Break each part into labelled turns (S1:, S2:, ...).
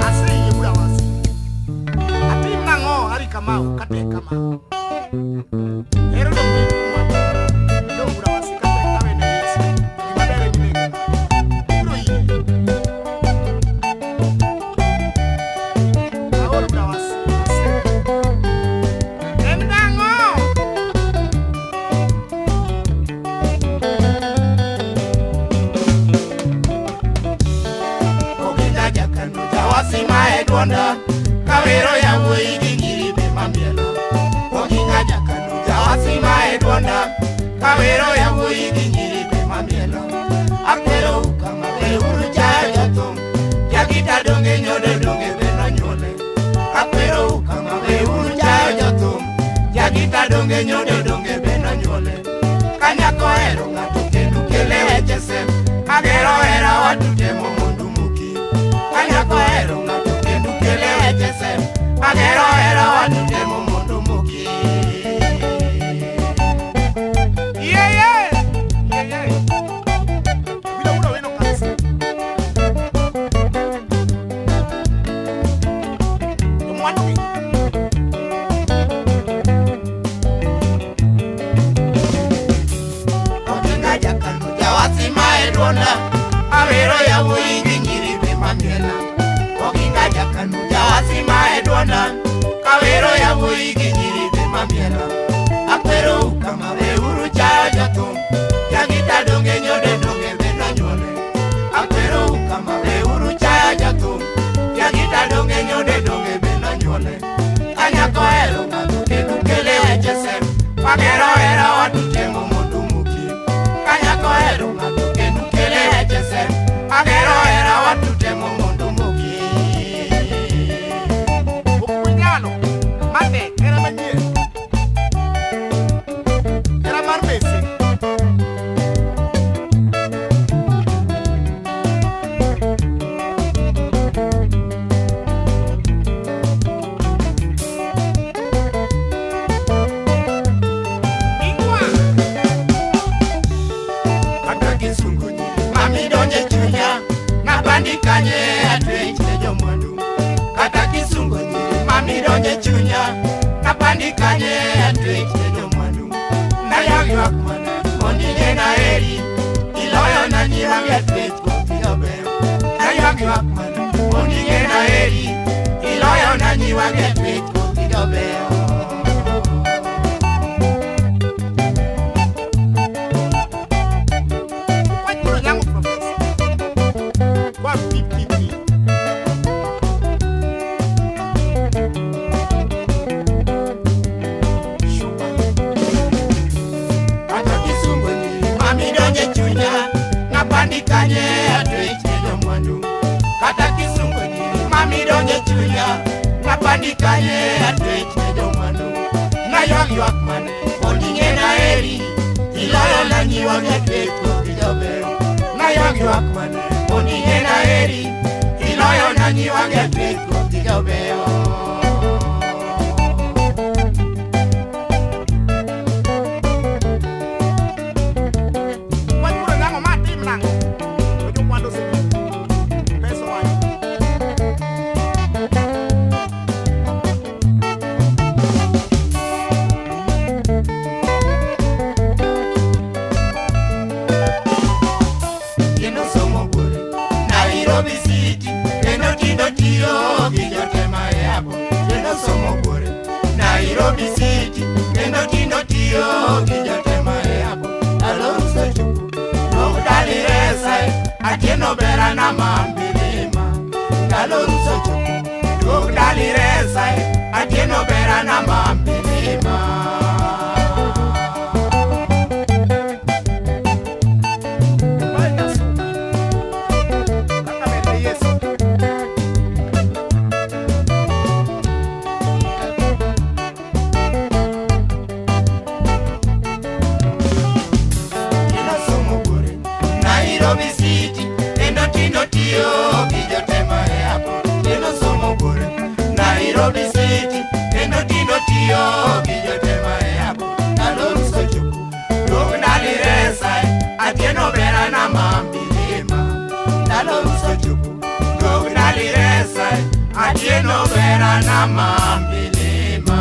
S1: Asli budak wasi. Ati nango hari kamau kate kamau. Hero dong kumah. Dong budak wasi kate kame neles. Di madare bineka. Bro ini. Awal budak wasi. Endango. Sima edwanda kawero ya woi giribe mamiela oginga jakanu jawa sima edwanda kawero ya woi giribe mamiela akero kama uru jaja tom yakita donge nyode donge beno nyole akero kama uru jaja tom yakita donge nyode donge beno nyole kanya ko ero ngatu kendu kele jese agero era watu temo kanya ko ero ngatu kendu kele jese agero era watu temo mundu muki yeah bila weno kasi mwandu okinga jakanu jawasi maedwona awero ya wingi mamiela oginga jakanu jawasi maedwona kawero ya wigi nyiribe mamiela akwero kama uru jaja tom yagita donge nyode donge bena nyole akwero kama uru jaja tom yagita donge nyode donge bena nyole anya ko ero ngatuke dukele ejese pagero era watu temo mundu muki kanya ko ero ngatuke dukele ejese pagero era watu temo mundu muki ukunyano mate era manye era marmesi ingwa ataki sungunyi mami donje chunya bandikanye atweche jomwandu kata kisungo nyiri mami donje chunya napandikanye atweche jomwandu nayagywak mana mondinye na eri iloyo na nyiwange atwech kotiyobe nayagywak mana mondinye na eri iloyo na nyiwange atwech kotiyobe bandikanye atweche jomwandu kata kisungo nyiri mami donje chunya napandikanye atweche jomwandu nayagywak mane ondinye na eri iloyo na nyiwange atwech kotiyobe nayagywak mane ondinye na eri iloyo na nyiwange atwech kotiyobe Nairobi City, kendo tindo tiyo kijotema eabo alonso chuku nokdali resai atieno bera na mambilima alonso chuku nokdali resai atieno bera na mambilima Nairobi City, kendo tindo tiyo kijotema eabo kendo somo bure Nairobi City, kendo tindo tiyo kijotema eabo alonso chuku nokdali resai atieno bera na mambilima Marana Mambilema.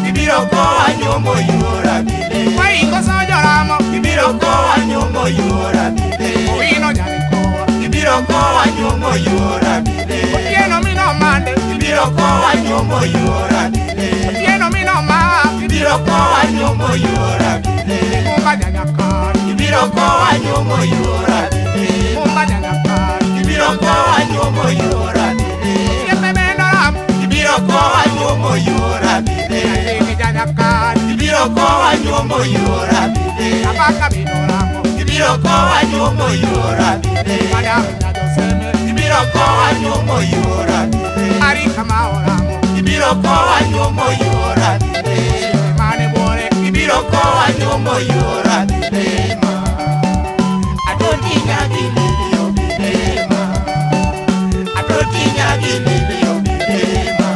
S2: Ibiro ko anyomo yora bile.
S1: koso joramo.
S2: Ibiro kowa nyumo yuora bide.
S1: Owino nyali kowa.
S2: Ibiro kowa nyumo yuora bide.
S1: Otieno mino mande.
S2: Ibiro kowa nyumo yuora bide.
S1: Otieno mino ma.
S2: Ibiro kowa nyumo yuora bide.
S1: Mumba nyanyakari.
S2: Ibiro kowa nyumo yuora bide.
S1: Mumba nyanyakari.
S2: Ibiro kowa nyumo yuora bide.
S1: Siempre vendoram.
S2: Ibiro kowa nyumo yuora bide.
S1: Nyalini nyanyakari.
S2: Ibiro kowa nyumo yuora bide.
S1: Abaka bidoramo.
S2: Ibiro kowa nyumo yuora bide.
S1: Madamu nyadoseme.
S2: Ibiro kowa nyumo yuora bide.
S1: Ari kama oramo.
S2: Ibiro kowa nyumo yuora bide.
S1: Mane bore.
S2: Ibiro kowa nyumo yuora bide. Adoti nyagi lili obide ma. Adoti nyagi lili obide ma.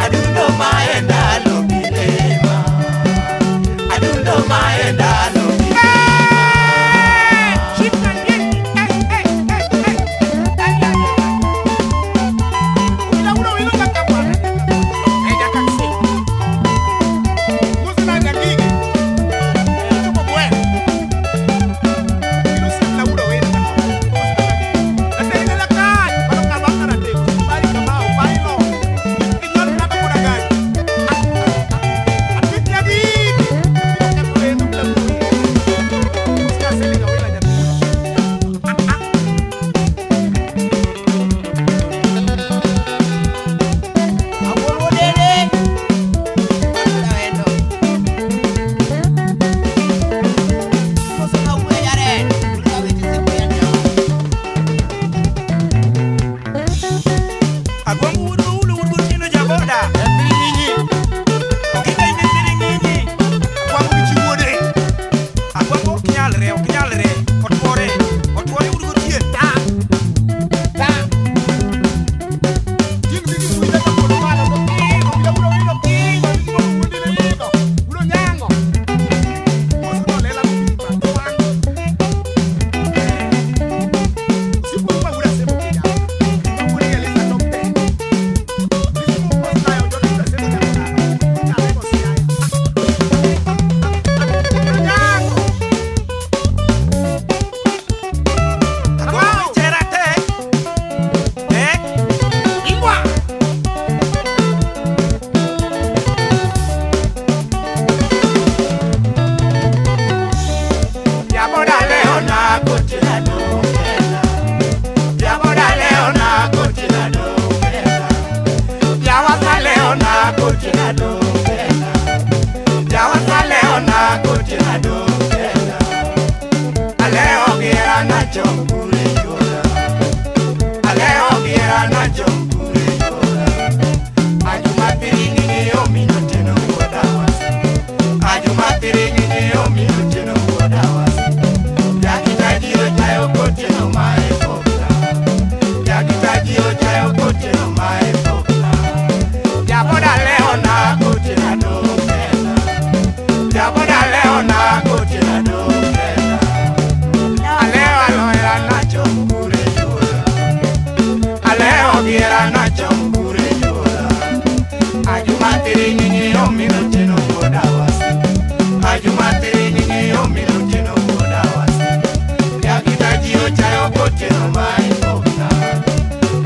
S2: Adundo maenda lobide ma. Adundo maenda lobide.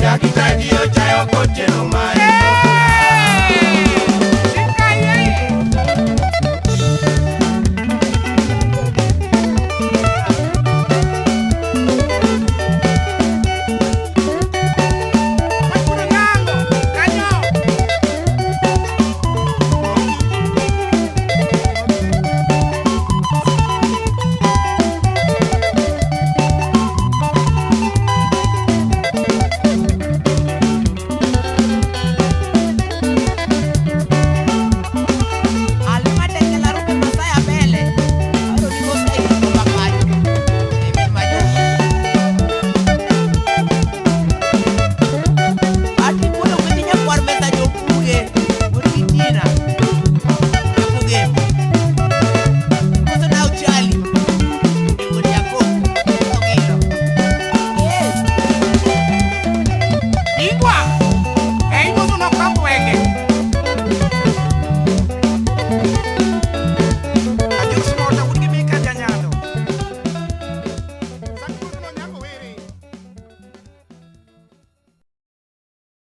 S2: Yakitaji ochayo kote no mai.